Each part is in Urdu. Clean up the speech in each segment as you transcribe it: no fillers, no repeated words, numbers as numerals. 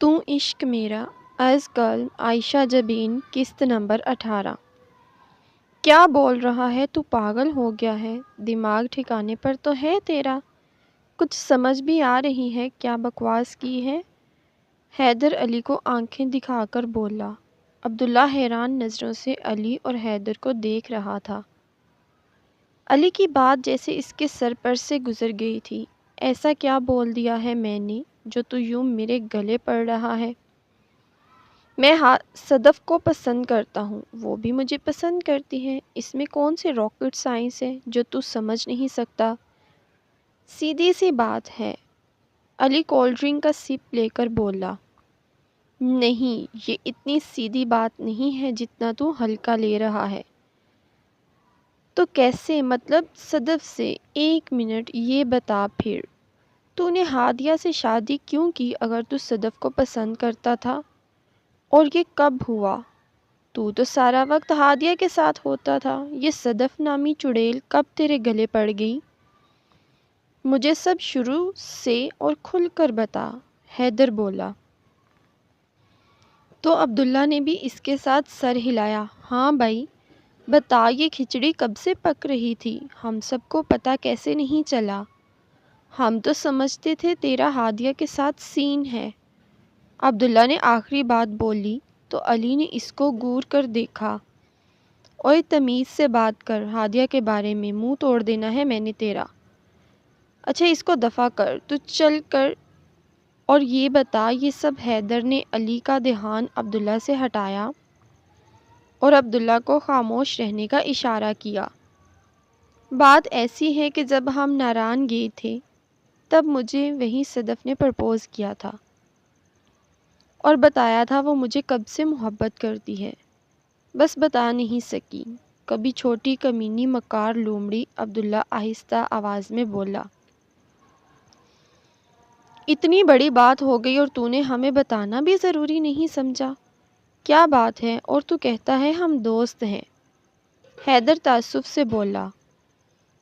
تو عشق میرا از کل عائشہ جبین قسط نمبر 18۔ کیا بول رہا ہے تو؟ پاگل ہو گیا ہے؟ دماغ ٹھکانے پر تو ہے تیرا؟ کچھ سمجھ بھی آ رہی ہے کیا بکواس کی ہے؟ حیدر علی کو آنکھیں دکھا کر بولا۔ عبداللہ حیران نظروں سے علی اور حیدر کو دیکھ رہا تھا۔ علی کی بات جیسے اس کے سر پر سے گزر گئی تھی۔ ایسا کیا بول دیا ہے میں نے جو تو یوں میرے گلے پڑ رہا ہے؟ میں صدف کو پسند کرتا ہوں، وہ بھی مجھے پسند کرتی ہے۔ اس میں کون سی راکٹ سائنس ہے جو تو سمجھ نہیں سکتا؟ سیدھی سی بات ہے۔ علی کولڈ ڈرنک کا سپ لے کر بولا۔ نہیں، یہ اتنی سیدھی بات نہیں ہے جتنا تو ہلکا لے رہا ہے۔ تو کیسے؟ مطلب صدف سے؟ ایک منٹ یہ بتا پھر تو نے ہادیہ سے شادی کیوں کی اگر تو صدف کو پسند کرتا تھا؟ اور یہ کب ہوا؟ تو سارا وقت ہادیہ کے ساتھ ہوتا تھا۔ یہ صدف نامی چڑیل کب تیرے گلے پڑ گئی؟ مجھے سب شروع سے اور کھل کر بتا، حیدر بولا۔ تو عبداللہ نے بھی اس کے ساتھ سر ہلایا۔ ہاں بھائی بتا، یہ کھچڑی کب سے پک رہی تھی؟ ہم سب کو پتہ کیسے نہیں چلا؟ ہم تو سمجھتے تھے تیرا ہادیہ کے ساتھ سین ہے۔ عبداللہ نے آخری بات بولی تو علی نے اس کو گور کر دیکھا۔ اوئے تمیز سے بات کر، ہادیہ کے بارے میں منہ توڑ دینا ہے میں نے تیرا۔ اچھا اس کو دفع کر، تو چل کر اور یہ بتا، یہ سب حیدر نے علی کا دھیان عبداللہ سے ہٹایا اور عبداللہ کو خاموش رہنے کا اشارہ کیا۔ بات ایسی ہے کہ جب ہم ناران گئے تھے تب مجھے وہیں صدف نے پرپوز کیا تھا اور بتایا تھا وہ مجھے کب سے محبت کرتی ہے، بس بتا نہیں سکی۔ کبھی چھوٹی کمینی مکار لومڑی، عبداللہ آہستہ آواز میں بولا۔ اتنی بڑی بات ہو گئی اور تو نے ہمیں بتانا بھی ضروری نہیں سمجھا؟ کیا بات ہے؟ اور تو کہتا ہے ہم دوست ہیں۔ حیدر تعصب سے بولا۔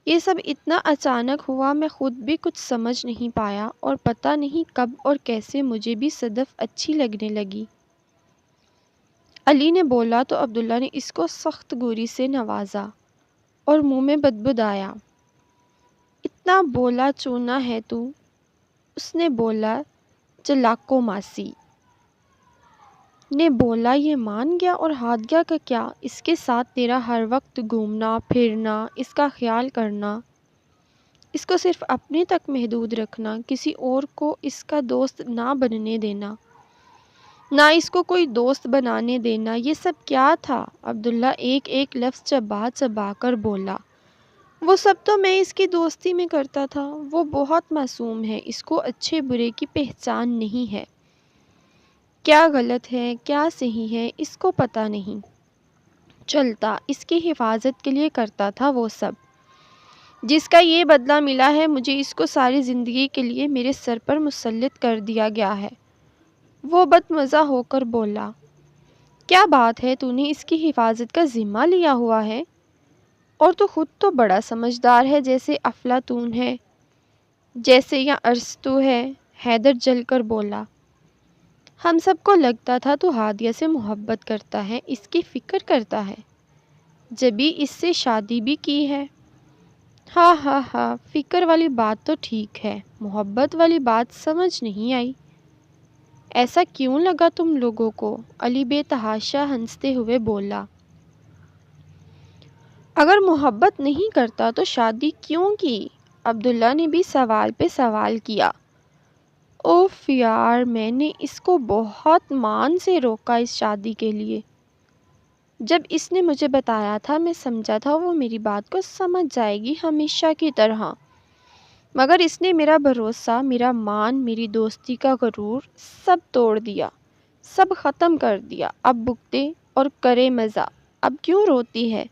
یہ سب اتنا اچانک ہوا، میں خود بھی کچھ سمجھ نہیں پایا اور پتہ نہیں کب اور کیسے مجھے بھی صدف اچھی لگنے لگی۔ علی نے بولا تو عبداللہ نے اس کو سخت گوری سے نوازا اور منہ میں بدبدایا۔ اتنا بولا چونا ہے تو؟ اس نے بولا۔ چلاکو ماسی نے بولا۔ یہ مان گیا؟ اور ہادیہ کا کیا؟ اس کے ساتھ تیرا ہر وقت گھومنا پھرنا، اس کا خیال کرنا، اس کو صرف اپنے تک محدود رکھنا، کسی اور کو اس کا دوست نہ بننے دینا، نہ اس کو کوئی دوست بنانے دینا، یہ سب کیا تھا؟ عبداللہ ایک ایک لفظ چبا چبا کر بولا۔ وہ سب تو میں اس کی دوستی میں کرتا تھا۔ وہ بہت معصوم ہے، اس کو اچھے برے کی پہچان نہیں ہے۔ کیا غلط ہے کیا صحیح ہے اس کو پتہ نہیں چلتا۔ اس کی حفاظت کے لیے کرتا تھا وہ سب، جس کا یہ بدلہ ملا ہے مجھے اس کو ساری زندگی کے لیے میرے سر پر مسلط کر دیا گیا ہے۔ وہ بدمزہ ہو کر بولا۔ کیا بات ہے؟ تو نے اس کی حفاظت کا ذمہ لیا ہوا ہے؟ اور تو خود تو بڑا سمجھدار ہے، جیسے افلاطون ہے، جیسے یا ارسطو ہے۔ حیدر جل کر بولا۔ ہم سب کو لگتا تھا تو ہادیہ سے محبت کرتا ہے، اس کی فکر کرتا ہے، جبھی اس سے شادی بھی کی ہے۔ ہاں ہاں ہاں، فکر والی بات تو ٹھیک ہے، محبت والی بات سمجھ نہیں آئی۔ ایسا کیوں لگا تم لوگوں کو؟ علی بے تحاشا ہنستے ہوئے بولا۔ اگر محبت نہیں کرتا تو شادی کیوں کی؟ عبداللہ نے بھی سوال پہ سوال کیا۔ اوف یار، میں نے اس کو بہت مان سے روکا اس شادی کے لیے۔ جب اس نے مجھے بتایا تھا میں سمجھا تھا وہ میری بات کو سمجھ جائے گی ہمیشہ کی طرح، مگر اس نے میرا بھروسہ، میرا مان، میری دوستی کا غرور سب توڑ دیا، سب ختم کر دیا۔ اب بھگتے اور کرے مزہ۔ اب کیوں روتی ہے؟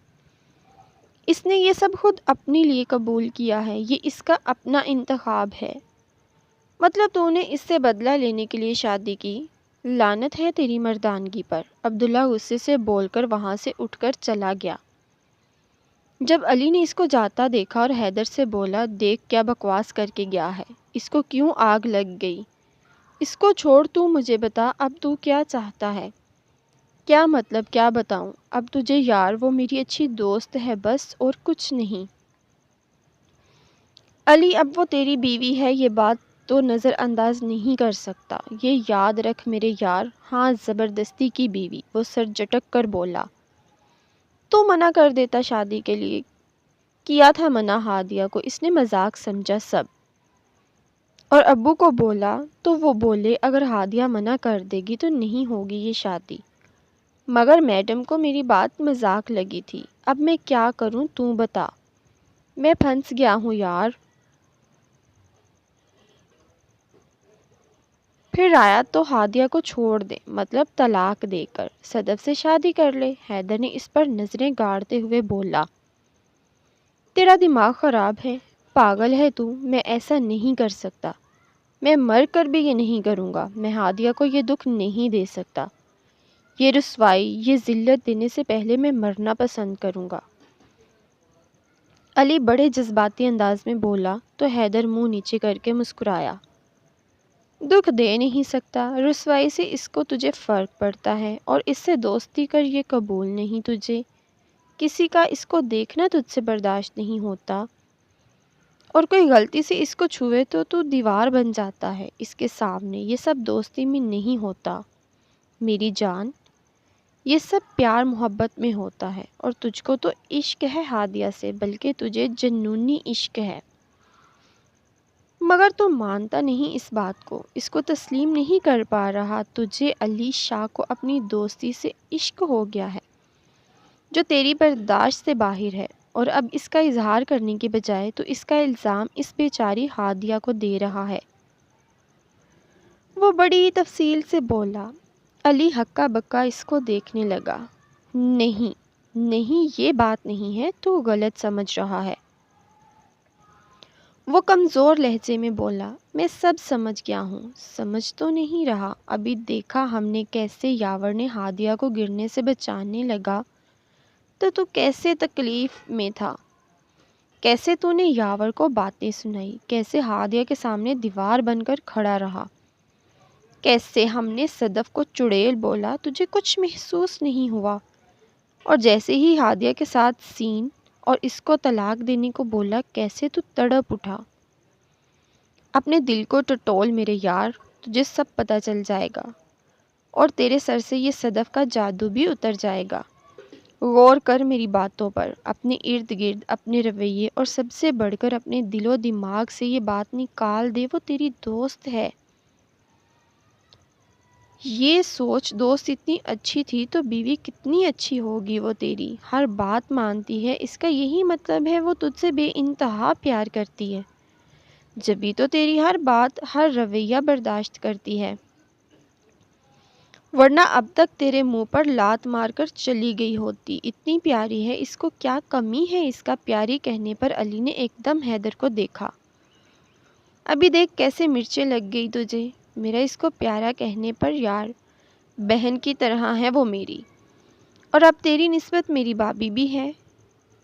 اس نے یہ سب خود اپنے لیے قبول کیا ہے، یہ اس کا اپنا انتخاب ہے۔ مطلب تو نے اس سے بدلہ لینے کے لیے شادی کی؟ لعنت ہے تیری مردانگی پر۔ عبداللہ غصے سے بول کر وہاں سے اٹھ کر چلا گیا۔ جب علی نے اس کو جاتا دیکھا اور حیدر سے بولا، دیکھ کیا بکواس کر کے گیا ہے، اس کو کیوں آگ لگ گئی؟ اس کو چھوڑ، تو مجھے بتا اب تو کیا چاہتا ہے؟ کیا مطلب کیا بتاؤں؟ اب تجھے یار وہ میری اچھی دوست ہے بس، اور کچھ نہیں۔ علی اب وہ تیری بیوی ہے، یہ بات تو نظر انداز نہیں کر سکتا، یہ یاد رکھ میرے یار۔ ہاں زبردستی کی بیوی، وہ سر جھٹک کر بولا۔ تو منع کر دیتا شادی کے لیے؟ کیا تھا منع ہادیہ کو، اس نے مذاق سمجھا سب، اور ابو کو بولا تو وہ بولے اگر ہادیہ منع کر دے گی تو نہیں ہوگی یہ شادی، مگر میڈم کو میری بات مذاق لگی تھی، اب میں کیا کروں تو بتا؟ میں پھنس گیا ہوں یار۔ پھر آیا تو ہادیہ کو چھوڑ دے، مطلب طلاق دے کر صدف سے شادی کر لے۔ حیدر نے اس پر نظریں گاڑتے ہوئے بولا، تیرا دماغ خراب ہے، پاگل ہے تو؟ میں ایسا نہیں کر سکتا، میں مر کر بھی یہ نہیں کروں گا، میں ہادیہ کو یہ دکھ نہیں دے سکتا، یہ رسوائی، یہ ذلت دینے سے پہلے میں مرنا پسند کروں گا۔ علی بڑے جذباتی انداز میں بولا تو حیدر منہ نیچے کر کے مسکرایا۔ دکھ دے نہیں سکتا، رسوائی سے اس کو تجھے فرق پڑتا ہے، اور اس سے دوستی کر یہ قبول نہیں تجھے، کسی کا اس کو دیکھنا تجھ سے برداشت نہیں ہوتا، اور کوئی غلطی سے اس کو چھوئے تو دیوار بن جاتا ہے اس کے سامنے، یہ سب دوستی میں نہیں ہوتا میری جان، یہ سب پیار محبت میں ہوتا ہے، اور تجھ کو تو عشق ہے ہادیہ سے، بلکہ تجھے جنونی عشق ہے، مگر تو مانتا نہیں اس بات کو، اس کو تسلیم نہیں کر پا رہا، تجھے علی شاہ کو اپنی دوستی سے عشق ہو گیا ہے جو تیری برداشت سے باہر ہے، اور اب اس کا اظہار کرنے کے بجائے تو اس کا الزام اس بیچاری ہادیہ کو دے رہا ہے۔ وہ بڑی تفصیل سے بولا۔ علی ہکا بکا اس کو دیکھنے لگا۔ نہیں نہیں، یہ بات نہیں ہے، تو غلط سمجھ رہا ہے۔ وہ کمزور لہجے میں بولا، میں سب سمجھ گیا ہوں۔ سمجھ تو نہیں رہا، ابھی دیکھا ہم نے کیسے یاور نے ہادیہ کو گرنے سے بچانے لگا تو کیسے تکلیف میں تھا، کیسے تو نے یاور کو باتیں سنائی، کیسے ہادیہ کے سامنے دیوار بن کر کھڑا رہا، کیسے ہم نے صدف کو چڑیل بولا، تجھے کچھ محسوس نہیں ہوا، اور جیسے ہی ہادیہ کے ساتھ سین اور اس کو طلاق دینے کو بولا کیسے تو تڑپ اٹھا۔ اپنے دل کو ٹٹول میرے یار، تجھے سب پتہ چل جائے گا، اور تیرے سر سے یہ صدف کا جادو بھی اتر جائے گا۔ غور کر میری باتوں پر، اپنے ارد گرد، اپنے رویے، اور سب سے بڑھ کر اپنے دل و دماغ سے یہ بات نکال دے، وہ تیری دوست ہے۔ یہ سوچ، دوست اتنی اچھی تھی تو بیوی کتنی اچھی ہوگی وہ تیری، ہر بات مانتی ہے، اس کا یہی مطلب ہے وہ تجھ سے بے انتہا پیار کرتی ہے، جبھی تو تیری ہر بات، ہر رویہ برداشت کرتی ہے، ورنہ اب تک تیرے منہ پر لات مار کر چلی گئی ہوتی۔ اتنی پیاری ہے، اس کو کیا کمی ہے اس کا؟ پیاری کہنے پر علی نے ایک دم حیدر کو دیکھا۔ ابھی دیکھ کیسے مرچیں لگ گئی تجھے میرا اس کو پیارا کہنے پر، یار بہن کی طرح ہے وہ میری، اور اب تیری نسبت میری بھابھی بھی ہے۔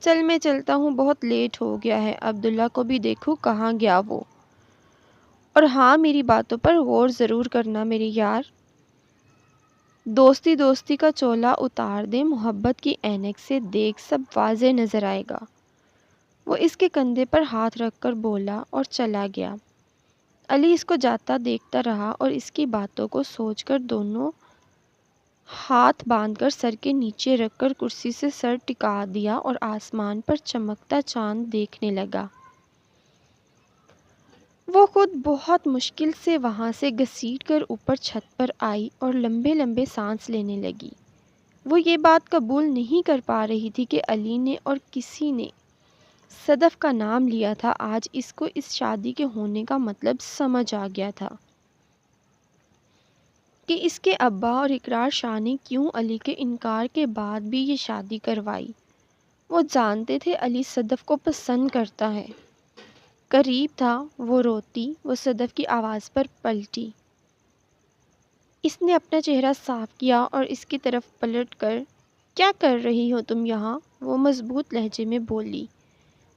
چل میں چلتا ہوں، بہت لیٹ ہو گیا ہے، عبداللہ کو بھی دیکھوں کہاں گیا وہ، اور ہاں میری باتوں پر غور ضرور کرنا میرے یار، دوستی دوستی کا چولا اتار دے، محبت کی اینک سے دیکھ سب واضح نظر آئے گا۔ وہ اس کے کندھے پر ہاتھ رکھ کر بولا اور چلا گیا۔ علی اس کو جاتا دیکھتا رہا، اور اس کی باتوں کو سوچ کر دونوں ہاتھ باندھ کر سر کے نیچے رکھ کر کرسی سے سر ٹکا دیا اور آسمان پر چمکتا چاند دیکھنے لگا۔ وہ خود بہت مشکل سے وہاں سے گھسیٹ کر اوپر چھت پر آئی اور لمبے لمبے سانس لینے لگی۔ وہ یہ بات قبول نہیں کر پا رہی تھی کہ علی نے اور کسی نے صدف کا نام لیا تھا، آج اس کو اس شادی کے ہونے کا مطلب سمجھ آ گیا تھا کہ اس کے ابا اور اقرار شاہ نے کیوں علی کے انکار کے بعد بھی یہ شادی کروائی۔ وہ جانتے تھے علی صدف کو پسند کرتا ہے، قریب تھا وہ روتی، وہ صدف کی آواز پر پلٹی۔ اس نے اپنا چہرہ صاف کیا اور اس کی طرف پلٹ کر، کیا کر رہی ہو تم یہاں؟ وہ مضبوط لہجے میں بولی۔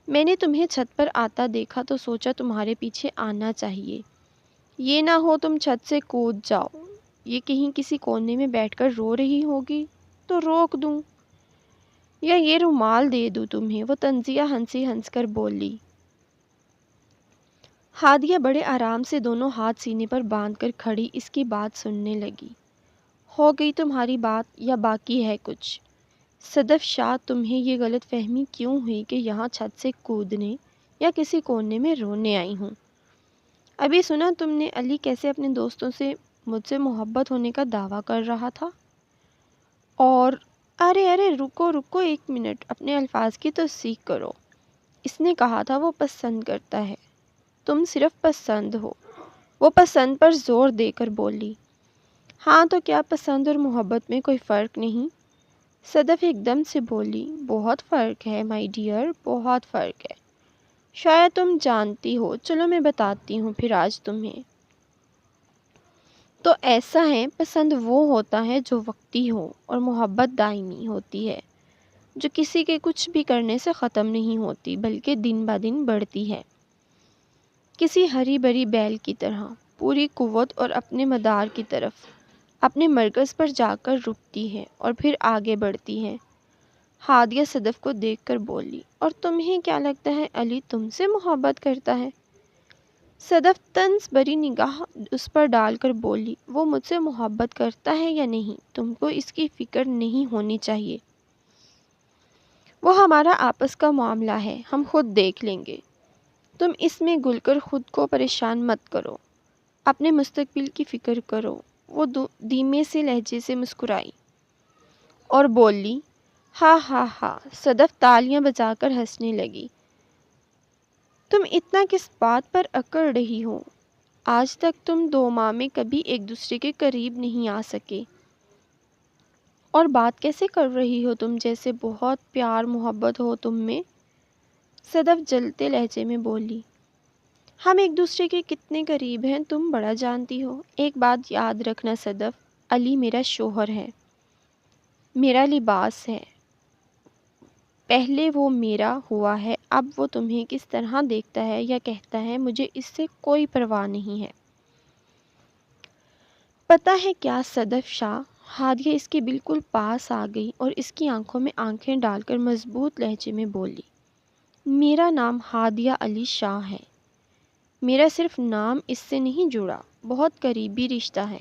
میں نے تمہیں چھت پر آتا دیکھا تو سوچا تمہارے پیچھے آنا چاہیے۔ یہ نہ ہو تم چھت سے کود جاؤ، یہ کہیں کسی کونے میں بیٹھ کر رو رہی ہوگی تو روک دوں، یا یہ رومال دے دوں تمہیں، وہ تنزیہ ہنسی ہنس کر بولی۔ ہادیہ بڑے آرام سے دونوں ہاتھ سینے پر باندھ کر کھڑی اس کی بات سننے لگی۔ ہو گئی تمہاری بات یا باقی ہے کچھ؟ صدف شاہ، تمہیں یہ غلط فہمی کیوں ہوئی کہ یہاں چھت سے کودنے یا کسی کونے میں رونے آئی ہوں؟ ابھی سنا تم نے علی کیسے اپنے دوستوں سے مجھ سے محبت ہونے کا دعویٰ کر رہا تھا؟ اور ارے رکو رکو ایک منٹ، اپنے الفاظ کی تصحیح کرو۔ اس نے کہا تھا وہ پسند کرتا ہے، تم صرف پسند ہو۔ وہ پسند پر زور دے کر بولی۔ ہاں تو کیا پسند اور محبت میں کوئی فرق نہیں؟ صدف ایک دم سے بولی۔ بہت فرق ہے مائی ڈیئر، بہت فرق ہے، شاید تم جانتی ہو، چلو میں بتاتی ہوں پھر آج تمہیں۔ تو ایسا ہے، پسند وہ ہوتا ہے جو وقتی ہو، اور محبت دائمی ہوتی ہے، جو کسی کے کچھ بھی کرنے سے ختم نہیں ہوتی بلکہ دن بہ دن بڑھتی ہے، کسی ہری بھری بیل کی طرح، پوری قوت اور اپنے مدار کی طرف، اپنے مرکز پر جا کر رکتی ہے اور پھر آگے بڑھتی ہے۔ ہادیہ صدف کو دیکھ کر بولی، اور تمہیں کیا لگتا ہے علی تم سے محبت کرتا ہے؟ صدف طنز بری نگاہ اس پر ڈال کر بولی، وہ مجھ سے محبت کرتا ہے یا نہیں تم کو اس کی فکر نہیں ہونی چاہیے، وہ ہمارا آپس کا معاملہ ہے، ہم خود دیکھ لیں گے، تم اس میں گل کر خود کو پریشان مت کرو، اپنے مستقبل کی فکر کرو۔ وہ دھیمے سے لہجے سے مسکرائی اور بولی، ہاں ہاں ہاں۔ صدف تالیاں بجا کر ہنسنے لگی۔ تم اتنا کس بات پر اکڑ رہی ہو؟ آج تک تم دو ماہ میں کبھی ایک دوسرے کے قریب نہیں آ سکے، اور بات کیسے کر رہی ہو تم جیسے بہت پیار محبت ہو تم میں؟ صدف جلتے لہجے میں بولی۔ ہم ایک دوسرے کے کتنے قریب ہیں تم بڑا جانتی ہو۔ ایک بات یاد رکھنا صدف، علی میرا شوہر ہے، میرا لباس ہے، پہلے وہ میرا ہوا ہے، اب وہ تمہیں کس طرح دیکھتا ہے یا کہتا ہے مجھے اس سے کوئی پرواہ نہیں ہے۔ پتہ ہے کیا صدف شاہ، ہادیہ اس کے بالکل پاس آ گئی اور اس کی آنکھوں میں آنکھیں ڈال کر مضبوط لہجے میں بولی، میرا نام ہادیہ علی شاہ ہے، میرا صرف نام اس سے نہیں جڑا، بہت قریبی رشتہ ہے،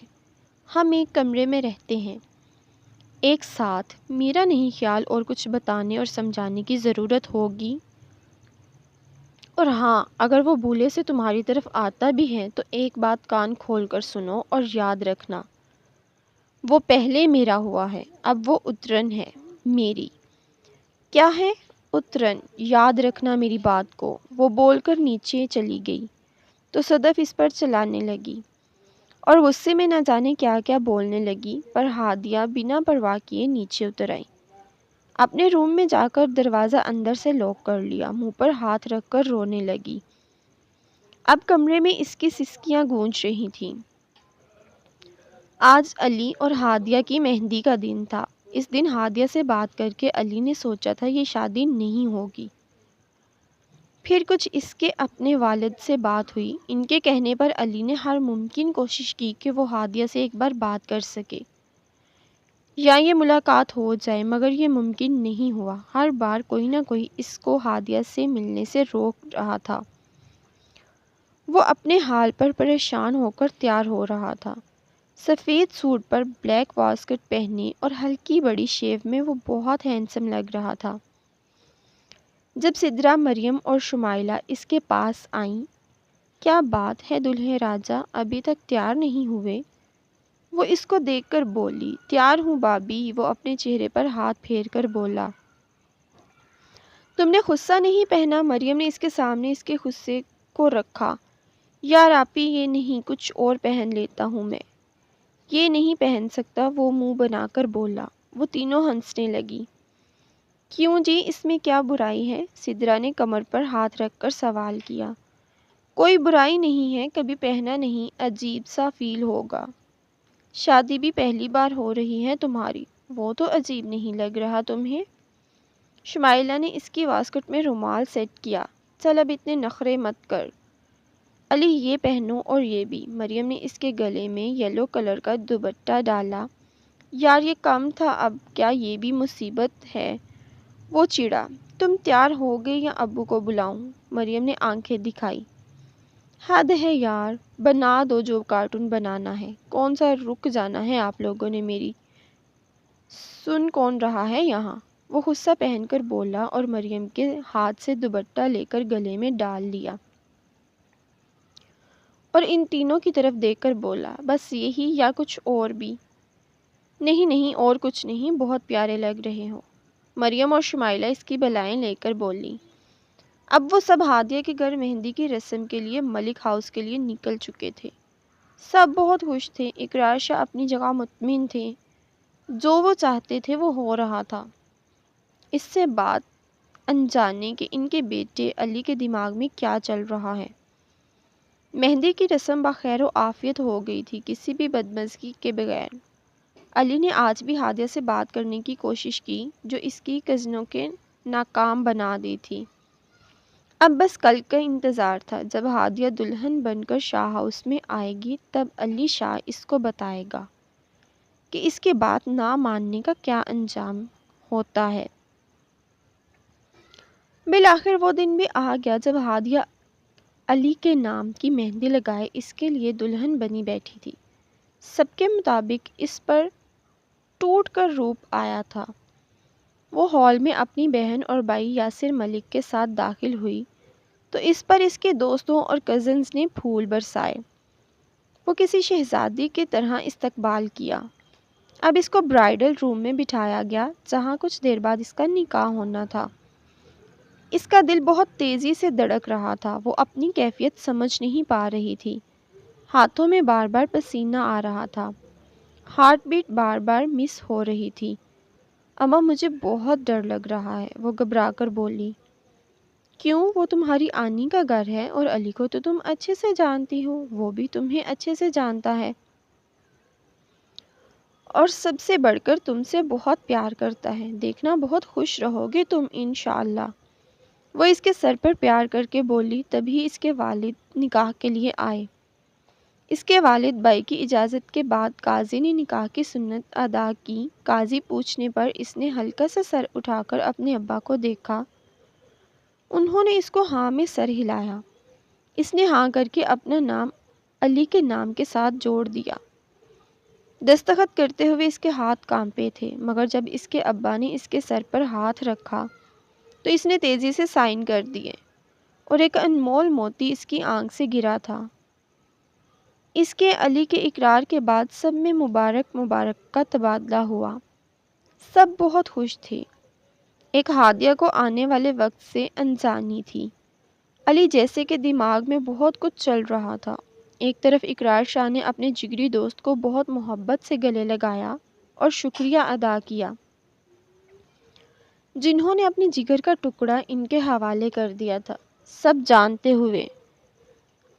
ہم ایک کمرے میں رہتے ہیں ایک ساتھ، میرا نہیں خیال اور کچھ بتانے اور سمجھانے کی ضرورت ہوگی، اور ہاں اگر وہ بھولے سے تمہاری طرف آتا بھی ہے تو ایک بات کان کھول کر سنو اور یاد رکھنا، وہ پہلے میرا ہوا ہے، اب وہ اترن ہے میری۔ کیا ہے؟ اترن، یاد رکھنا میری بات کو۔ وہ بول کر نیچے چلی گئی تو صدف اس پر چلانے لگی اور غصے میں نہ جانے کیا کیا بولنے لگی، پر ہادیہ بنا پرواہ کیے نیچے اتر آئی، اپنے روم میں جا کر دروازہ اندر سے لاک کر لیا، منہ پر ہاتھ رکھ کر رونے لگی۔ اب کمرے میں اس کی سسکیاں گونج رہی تھیں۔ آج علی اور ہادیہ کی مہندی کا دن تھا۔ اس دن ہادیہ سے بات کر کے علی نے سوچا تھا یہ شادی نہیں ہوگی۔ پھر کچھ اس کے اپنے والد سے بات ہوئی، ان کے کہنے پر علی نے ہر ممکن کوشش کی کہ وہ ہادیہ سے ایک بار بات کر سکے یا یہ ملاقات ہو جائے، مگر یہ ممکن نہیں ہوا، ہر بار کوئی نہ کوئی اس کو ہادیہ سے ملنے سے روک رہا تھا۔ وہ اپنے حال پر پریشان ہو کر تیار ہو رہا تھا، سفید سوٹ پر بلیک واسکٹ پہنے اور ہلکی بڑی شیو میں وہ بہت ہینڈسم لگ رہا تھا۔ جب سدرا، مریم اور شمائلہ اس کے پاس آئیں، کیا بات ہے دلہے راجا، ابھی تک تیار نہیں ہوئے؟ وہ اس کو دیکھ کر بولی۔ تیار ہوں بابی، وہ اپنے چہرے پر ہاتھ پھیر کر بولا۔ تم نے غصہ نہیں پہنا؟ مریم نے اس کے سامنے اس کے غصے کو رکھا۔ یار آپی یہ نہیں، کچھ اور پہن لیتا ہوں میں۔ یہ نہیں پہن سکتا، وہ منہ بنا کر بولا۔ وہ تینوں ہنسنے لگی۔ کیوں جی، اس میں کیا برائی ہے؟ سدرا نے کمر پر ہاتھ رکھ کر سوال کیا۔ کوئی برائی نہیں ہے، کبھی پہنا نہیں، عجیب سا فیل ہوگا۔ شادی بھی پہلی بار ہو رہی ہے تمہاری، وہ تو عجیب نہیں لگ رہا تمہیں؟ شمائلہ نے اس کی واسکٹ میں رومال سیٹ کیا۔ چل اب اتنے نخرے مت کر، علی یہ پہنو اور یہ بھی۔ مریم نے اس کے گلے میں یلو کلر کا دوپٹہ ڈالا۔ یار یہ کم تھا، اب کیا یہ بھی مصیبت ہے؟ وہ چڑھا۔ تم تیار ہو گئے یا ابو کو بلاؤں؟ مریم نے آنکھیں دکھائی۔ حد ہے یار، بنا دو جو کارٹون بنانا ہے، کون سا رک جانا ہے آپ لوگوں نے میری؟ سن کون رہا ہے یہاں؟ وہ غصہ پہن کر بولا اور مریم کے ہاتھ سے دوپٹہ لے کر گلے میں ڈال لیا اور ان تینوں کی طرف دیکھ کر بولا، بس یہی یا کچھ اور بھی؟ نہیں نہیں، اور کچھ نہیں، بہت پیارے لگ رہے ہو۔ مریم اور شمائلہ اس کی بلائیں لے کر بولی۔ اب وہ سب ہادیہ کے گھر مہندی کی رسم کے لیے ملک ہاؤس کے لیے نکل چکے تھے۔ سب بہت خوش تھے، اقرار شاہ اپنی جگہ مطمئن تھے، جو وہ چاہتے تھے وہ ہو رہا تھا۔ اس سے بات انجانے کہ ان کے بیٹے علی کے دماغ میں کیا چل رہا ہے۔ مہندی کی رسم بخیر و عافیت ہو گئی تھی، کسی بھی بدمزگی کے بغیر۔ علی نے آج بھی ہادیہ سے بات کرنے کی کوشش کی، جو اس کی کزنوں کے ناکام بنا دی تھی۔ اب بس کل کا انتظار تھا، جب ہادیہ دلہن بن کر شاہ ہاؤس میں آئے گی، تب علی شاہ اس کو بتائے گا کہ اس کے بات نہ ماننے کا کیا انجام ہوتا ہے۔ بالآخر وہ دن بھی آ گیا جب ہادیہ علی کے نام کی مہندی لگائے اس کے لیے دلہن بنی بیٹھی تھی۔ سب کے مطابق اس پر ٹوٹ کر روپ آیا تھا۔ وہ ہال میں اپنی بہن اور بھائی یاسر ملک کے ساتھ داخل ہوئی تو اس پر اس کے دوستوں اور کزنز نے پھول برسائے۔ وہ کسی شہزادی کی طرح استقبال کیا۔ اب اس کو برائڈل روم میں بٹھایا گیا، جہاں کچھ دیر بعد اس کا نکاح ہونا تھا۔ اس کا دل بہت تیزی سے دھڑک رہا تھا، وہ اپنی کیفیت سمجھ نہیں پا رہی تھی۔ ہاتھوں میں بار بار پسینہ آ رہا تھا، ہارٹ بیٹ بار بار مس ہو رہی تھی۔ اماں مجھے بہت ڈر لگ رہا ہے، وہ گھبرا کر بولی۔ کیوں؟ وہ تمہاری آنی کا گھر ہے اور علی کو تو تم اچھے سے جانتی ہو، وہ بھی تمہیں اچھے سے جانتا ہے اور سب سے بڑھ کر تم سے بہت پیار کرتا ہے، دیکھنا بہت خوش رہو گے تم انشاءاللہ۔ وہ اس کے سر پر پیار کر کے بولی۔ تبھی اس کے والد نکاح کے لیے آئے۔ اس کے والد بھائی کی اجازت کے بعد قاضی نے نکاح کی سنت ادا کی۔ قاضی پوچھنے پر اس نے ہلکا سا سر اٹھا کر اپنے ابا کو دیکھا۔ انہوں نے اس کو ہاں میں سر ہلایا۔ اس نے ہاں کر کے اپنا نام علی کے نام کے ساتھ جوڑ دیا۔ دستخط کرتے ہوئے اس کے ہاتھ کانپے تھے، مگر جب اس کے ابا نے اس کے سر پر ہاتھ رکھا تو اس نے تیزی سے سائن کر دیے اور ایک انمول موتی اس کی آنکھ سے گرا تھا۔ اس کے علی کے اقرار کے بعد سب میں مبارک مبارک کا تبادلہ ہوا۔ سب بہت خوش تھے۔ ایک ہادیہ کو آنے والے وقت سے انجانی تھی۔ علی جیسے کہ دماغ میں بہت کچھ چل رہا تھا۔ ایک طرف اقرار شاہ نے اپنے جگری دوست کو بہت محبت سے گلے لگایا اور شکریہ ادا کیا، جنہوں نے اپنی جگر کا ٹکڑا ان کے حوالے کر دیا تھا، سب جانتے ہوئے۔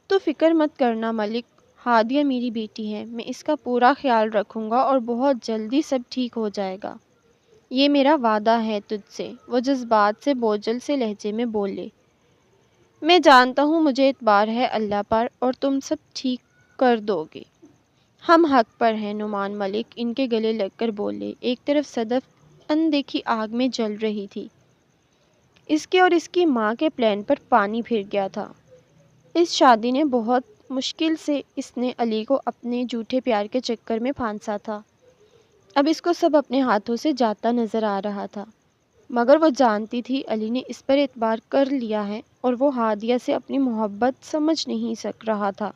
تو فکر مت کرنا ملک، ہادیہ میری بیٹی ہے، میں اس کا پورا خیال رکھوں گا اور بہت جلدی سب ٹھیک ہو جائے گا، یہ میرا وعدہ ہے تجھ سے۔ وہ جذبات سے بوجھل سے لہجے میں بولے۔ میں جانتا ہوں، مجھے اعتبار ہے اللہ پر اور تم سب ٹھیک کر دو گے۔ ہم حق پر ہیں نعمان ملک، ان کے گلے لگ کر بولے۔ ایک طرف صدف اندیکھی آگ میں جل رہی تھی۔ اس کے اور اس کی ماں کے پلان پر پانی پھر گیا تھا۔ اس شادی نے بہت مشکل سے اس نے علی کو اپنے جھوٹے پیار کے چکر میں پھانسا تھا۔ اب اس کو سب اپنے ہاتھوں سے جاتا نظر آ رہا تھا، مگر وہ جانتی تھی علی نے اس پر اعتبار کر لیا ہے اور وہ ہادیہ سے اپنی محبت سمجھ نہیں سک رہا تھا،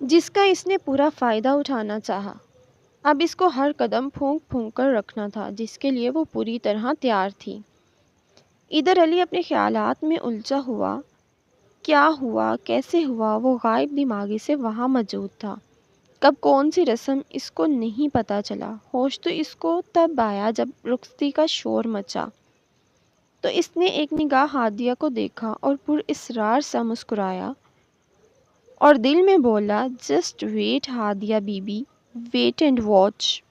جس کا اس نے پورا فائدہ اٹھانا چاہا۔ اب اس کو ہر قدم پھونک پھونک کر رکھنا تھا، جس کے لیے وہ پوری طرح تیار تھی۔ ادھر علی اپنے خیالات میں الجھا ہوا، کیا ہوا، کیسے ہوا، وہ غائب دماغی سے وہاں موجود تھا۔ کب کون سی رسم اس کو نہیں پتہ چلا۔ ہوش تو اس کو تب آیا جب رخصتی کا شور مچا تو اس نے ایک نگاہ ہادیہ کو دیکھا اور پر اصرار سا مسکرایا اور دل میں بولا، just wait Hadia bibi wait, and اینڈ واچ۔